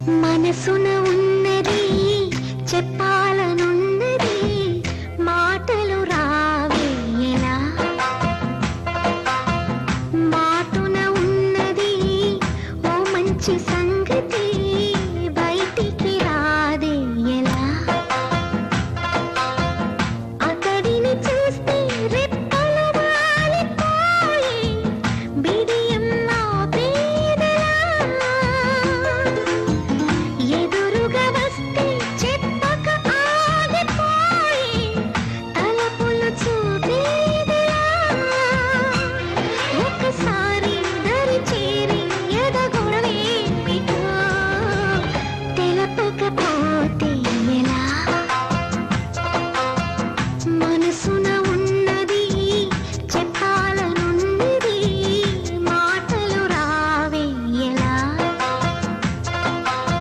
మనసున ఉన్నది చెప్పాలనున్నది మాటలు రావే ఎలా మాటున ఉన్నది ఓ మంచి సంగతి బయటికి రాదే ఎలా అతడిని చూస్తే రెప్పలు వాలిపోయి బిడియం ఆపేదెలా ఎదురుగా వస్తే చెప్పక ఆగిపోయి తలపులు చూపేదెలా ఒకసారి దరి చేరి ఎదగొడవేమిటో తెలపక